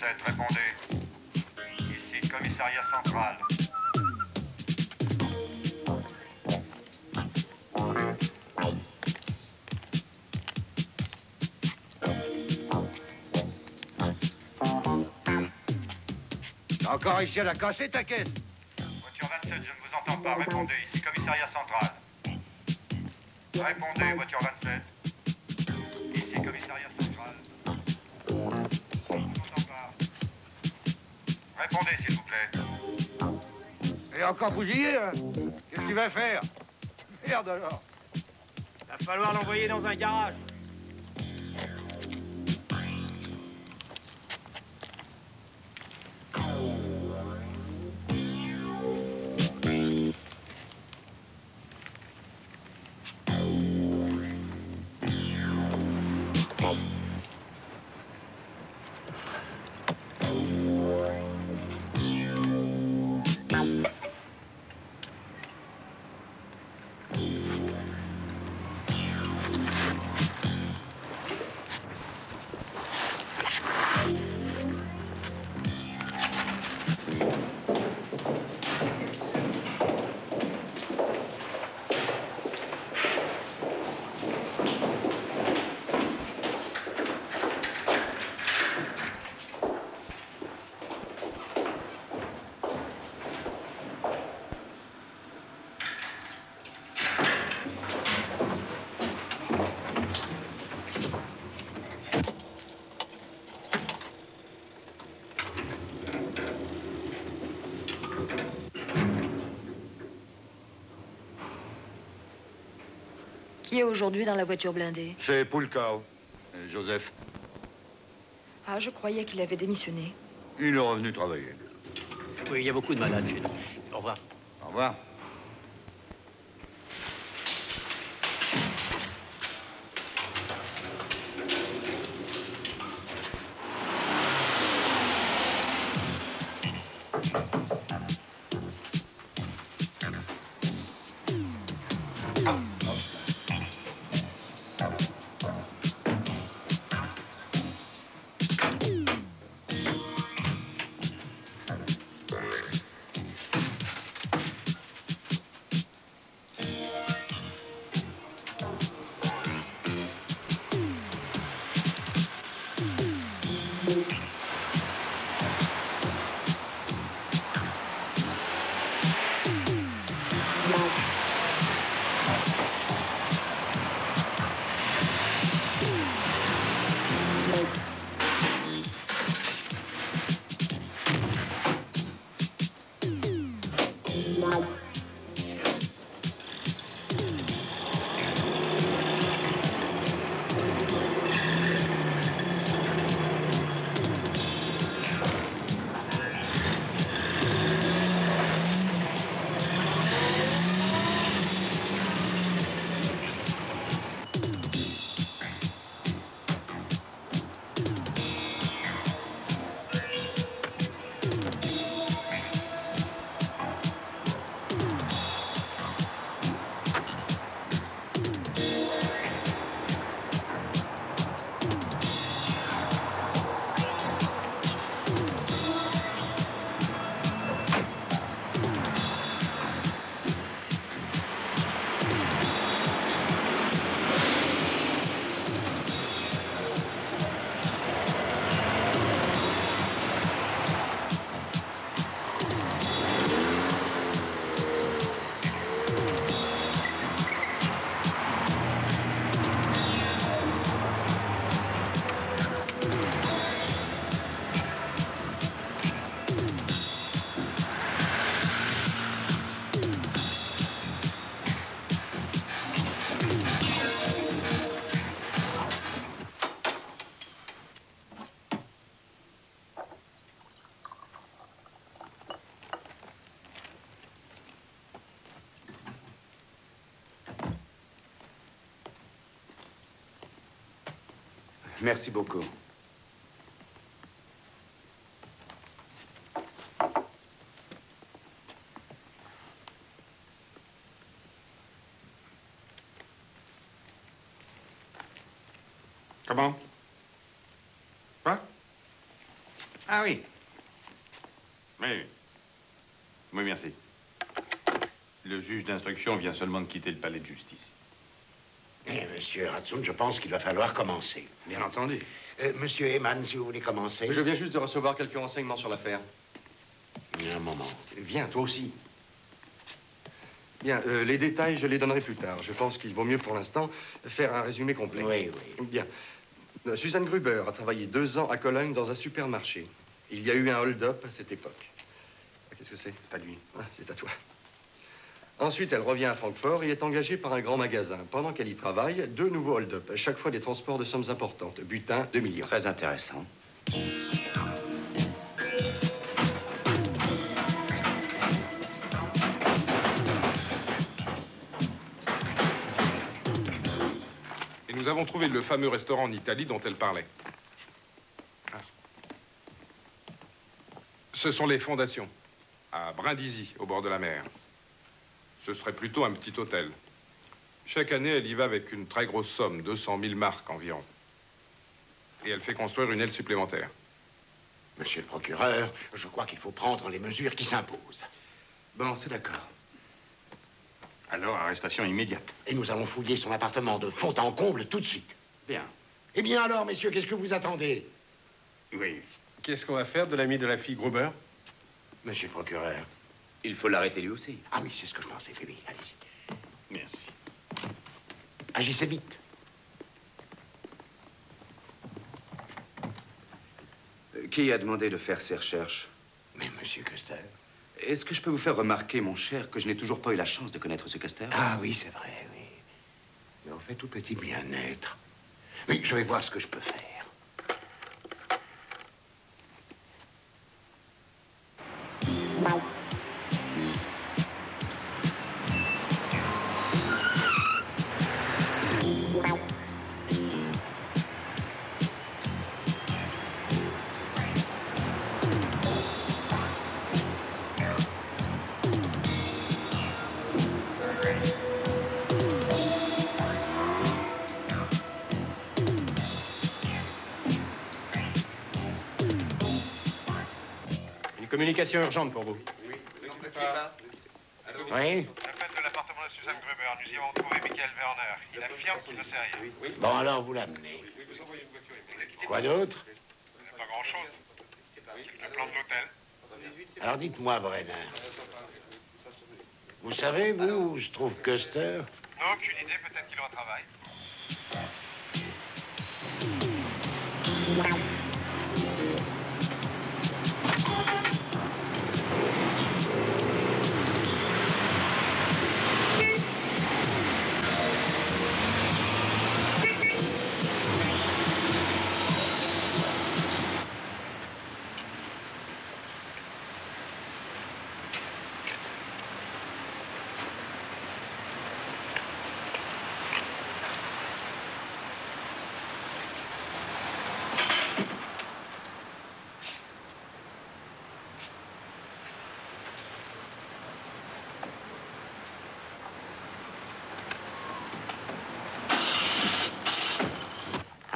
[SPEAKER 12] 127, répondez. Ici, commissariat central.
[SPEAKER 2] T'as encore réussi à la casser, ta caisse?
[SPEAKER 12] Voiture 27, je ne vous entends pas. Répondez. Ici, commissariat central. Répondez, voiture 27. Ici, commissariat central. Je ne vous entends pas. Répondez, s'il vous plaît.
[SPEAKER 2] Et encore bousillé, hein? Qu'est-ce que tu vas faire? Merde alors.
[SPEAKER 14] Va falloir l'envoyer dans un garage.
[SPEAKER 8] Qui est aujourd'hui dans la voiture blindée?
[SPEAKER 2] C'est Poulkao. Joseph.
[SPEAKER 8] Ah, je croyais qu'il avait démissionné.
[SPEAKER 2] Il est revenu travailler.
[SPEAKER 13] Oui, il y a beaucoup de malades chez nous. Au revoir.
[SPEAKER 2] Au revoir.
[SPEAKER 10] Merci beaucoup.
[SPEAKER 4] Comment? Quoi? Ah oui. Oui. Oui, merci. Le juge d'instruction vient seulement de quitter le palais de justice.
[SPEAKER 5] Eh, monsieur Ratsoun, je pense qu'il va falloir commencer.
[SPEAKER 3] Bien entendu.
[SPEAKER 5] Monsieur Eman, si vous voulez commencer.
[SPEAKER 3] Je viens juste de recevoir quelques renseignements sur l'affaire.
[SPEAKER 5] Un moment.
[SPEAKER 3] Viens, toi aussi. Bien, les détails, je les donnerai plus tard. Je pense qu'il vaut mieux pour l'instant faire un résumé complet.
[SPEAKER 5] Oui, oui.
[SPEAKER 3] Bien. Suzanne Gruber a travaillé 2 ans à Cologne dans un supermarché. Il y a eu un hold-up à cette époque. Qu'est-ce que c'est?
[SPEAKER 4] C'est à lui.
[SPEAKER 3] Ah, c'est à toi. Ensuite, elle revient à Francfort et est engagée par un grand magasin. Pendant qu'elle y travaille, 2 nouveaux hold-up. Chaque fois des transports de sommes importantes. Butin, 2 millions.
[SPEAKER 13] Très intéressant.
[SPEAKER 15] Et nous avons trouvé le fameux restaurant en Italie dont elle parlait. Ah. Ce sont les fondations, à Brindisi, au bord de la mer. Ce serait plutôt un petit hôtel. Chaque année, elle y va avec une très grosse somme, 200 000 marks environ. Et elle fait construire une aile supplémentaire.
[SPEAKER 5] Monsieur le procureur, je crois qu'il faut prendre les mesures qui s'imposent.
[SPEAKER 3] Bon, c'est d'accord.
[SPEAKER 4] Alors, arrestation immédiate.
[SPEAKER 5] Et nous allons fouiller son appartement de fond en comble tout de suite.
[SPEAKER 13] Bien.
[SPEAKER 5] Eh bien alors, messieurs, qu'est-ce que vous attendez?
[SPEAKER 4] Oui.
[SPEAKER 7] Qu'est-ce qu'on va faire de l'ami de la fille Gruber?
[SPEAKER 5] Monsieur le procureur.
[SPEAKER 13] Il faut l'arrêter lui aussi.
[SPEAKER 5] Ah oui, c'est ce que je pensais. Oui, allez-y.
[SPEAKER 4] Merci.
[SPEAKER 5] Agissez vite.
[SPEAKER 16] Qui a demandé de faire ces recherches?
[SPEAKER 5] Mais monsieur Custer.
[SPEAKER 16] Est-ce que je peux vous faire remarquer, mon cher, que je n'ai toujours pas eu la chance de connaître ce Custer?
[SPEAKER 5] Ah oui, c'est vrai, oui. Mais en fait, tout petit bien-être. Oui, je vais voir ce que je peux faire.
[SPEAKER 7] Communication urgente pour vous.
[SPEAKER 15] Oui.
[SPEAKER 5] Oui.
[SPEAKER 12] Appel de l'appartement de Suzanne Gruber. Nous y avons trouvé Michael Werner. Il affirme qu'il ne sait rien.
[SPEAKER 5] Bon, alors vous l'amenez. Quoi d'autre?
[SPEAKER 12] Pas grand-chose. Le plan de l'hôtel.
[SPEAKER 5] Alors dites-moi, Brenner. Vous savez, vous, où se trouve Custer?
[SPEAKER 12] Non, aucune idée. Peut-être qu'il retravaille.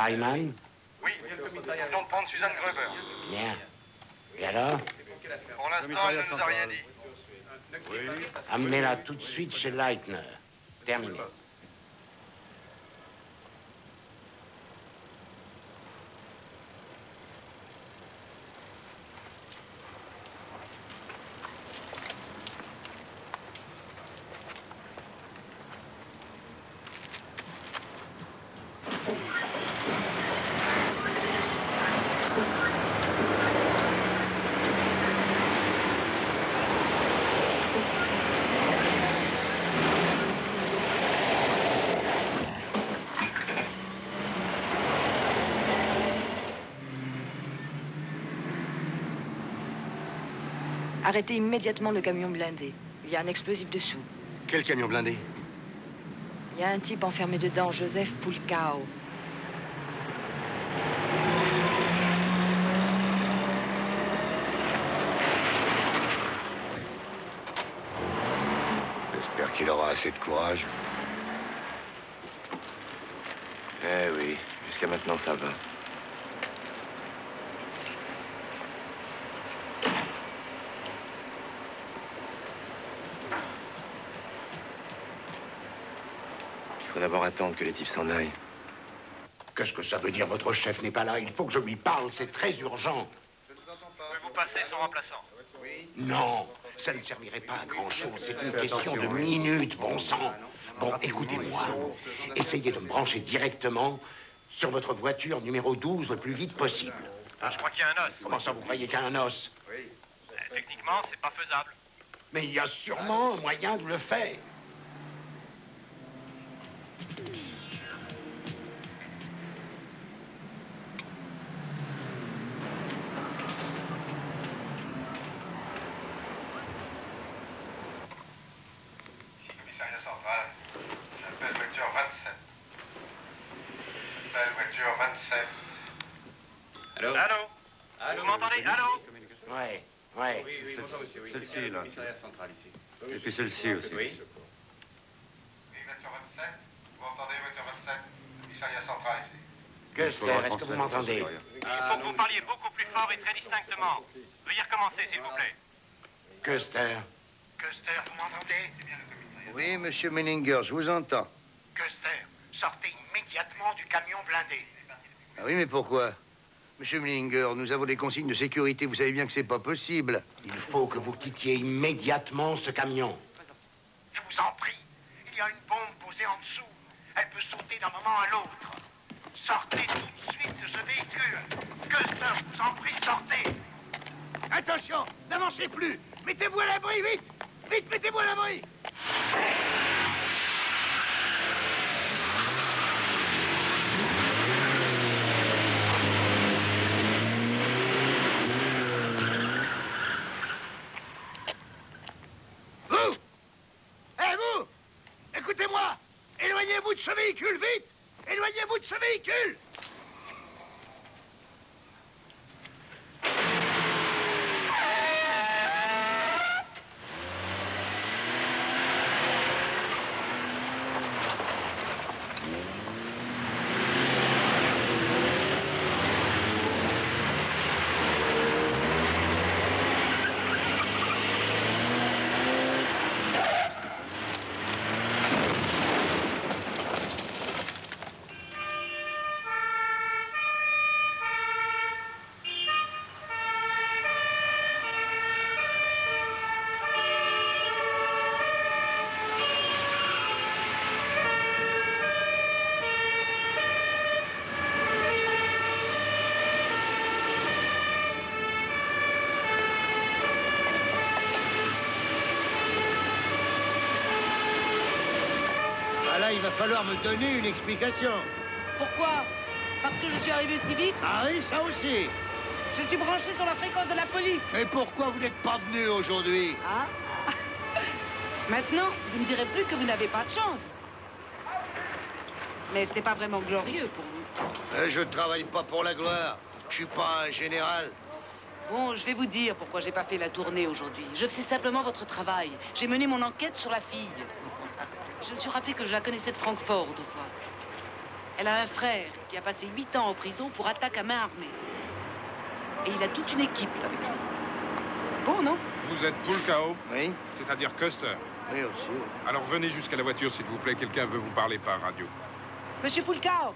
[SPEAKER 5] Hyman?
[SPEAKER 12] Oui, ils ont prendre Suzanne Gruber.
[SPEAKER 5] Bien. Et alors?
[SPEAKER 12] Pour l'instant, elle ne nous a rien dit.
[SPEAKER 5] Amenez-la tout de suite chez Leitner. Terminé.
[SPEAKER 8] Arrêtez immédiatement le camion blindé. Il y a un explosif dessous.
[SPEAKER 3] Quel camion blindé?
[SPEAKER 8] Il y a un type enfermé dedans, Joseph Pulcao.
[SPEAKER 1] J'espère qu'il aura assez de courage.
[SPEAKER 6] Eh oui, jusqu'à maintenant, ça va. Faut d'abord attendre que les types s'en aillent.
[SPEAKER 5] Qu'est-ce que ça veut dire, votre chef n'est pas là? Il faut que je lui parle, c'est très urgent.
[SPEAKER 14] Pouvez-vous passer son remplaçant?
[SPEAKER 5] Non, ça ne servirait pas à grand-chose. C'est une question de minutes, bon sang. Bon, écoutez-moi. Essayez de me brancher directement sur votre voiture numéro 12 le plus vite possible.
[SPEAKER 14] Je crois qu'il y a un os.
[SPEAKER 5] Comment ça, vous croyez qu'il y a un os?
[SPEAKER 14] Oui. Techniquement, c'est pas faisable.
[SPEAKER 5] Mais il y a sûrement un moyen de le faire.
[SPEAKER 12] Commissariat central, j'appelle voiture 27. J'appelle voiture 27.
[SPEAKER 10] Allô?
[SPEAKER 14] Allô? Vous m'entendez? Allô?
[SPEAKER 5] Ouais, ouais.
[SPEAKER 10] Oui, moi aussi, oui.
[SPEAKER 2] Celle-ci, là.
[SPEAKER 10] Commissariat central, ici.
[SPEAKER 2] Et puis celle-ci aussi.
[SPEAKER 10] Oui.
[SPEAKER 12] Oui, voiture 27. Vous m'entendez, voiture 27? Commissariat central ici.
[SPEAKER 5] Custer, est-ce que vous m'entendez?
[SPEAKER 14] Il faut que vous parliez beaucoup plus fort et très distinctement. Veuillez recommencer, s'il vous plaît.
[SPEAKER 5] Custer.
[SPEAKER 14] Custer, vous m'entendez?
[SPEAKER 1] Oui, monsieur Menninger, je vous entends.
[SPEAKER 14] Custer, sortez immédiatement du camion blindé.
[SPEAKER 1] Ah oui, mais pourquoi? Monsieur Menninger, nous avons des consignes de sécurité. Vous savez bien que c'est pas possible.
[SPEAKER 5] Il faut que vous quittiez immédiatement ce camion.
[SPEAKER 14] Je vous en prie. Il y a une bombe posée en dessous. Elle peut sauter d'un moment à l'autre. Sortez tout de suite de ce véhicule. Custer, je vous en prie, sortez.
[SPEAKER 1] Attention, n'avancez plus. Mettez-vous à l'abri, vite. Vite, mettez-vous à l'abri. Vous! Eh, vous! Écoutez-moi! Éloignez-vous de ce véhicule, vite! Éloignez-vous de ce véhicule! Là, il va falloir me donner une explication.
[SPEAKER 9] Pourquoi? Parce que je suis arrivé si vite?
[SPEAKER 1] Ah oui, ça aussi.
[SPEAKER 9] Je suis branché sur la fréquence de la police.
[SPEAKER 1] Et pourquoi vous n'êtes pas venu aujourd'hui?
[SPEAKER 9] Ah? Maintenant, vous ne direz plus que vous n'avez pas de chance. Mais ce n'est pas vraiment glorieux pour vous.
[SPEAKER 1] Je travaille pas pour la gloire. Je suis pas un général.
[SPEAKER 9] Bon, je vais vous dire pourquoi j'ai pas fait la tournée aujourd'hui. Je faisais simplement votre travail. J'ai mené mon enquête sur la fille. Je me suis rappelé que je la connaissais de Francfort autrefois. Elle a un frère qui a passé 8 ans en prison pour attaque à main armée. Et il a toute une équipe avec lui. C'est bon, non?
[SPEAKER 15] Vous êtes Pulkao?
[SPEAKER 1] Oui.
[SPEAKER 15] C'est-à-dire Custer?
[SPEAKER 1] Oui, aussi.
[SPEAKER 15] Alors venez jusqu'à la voiture, s'il vous plaît. Quelqu'un veut vous parler par radio.
[SPEAKER 9] Monsieur Pulkao,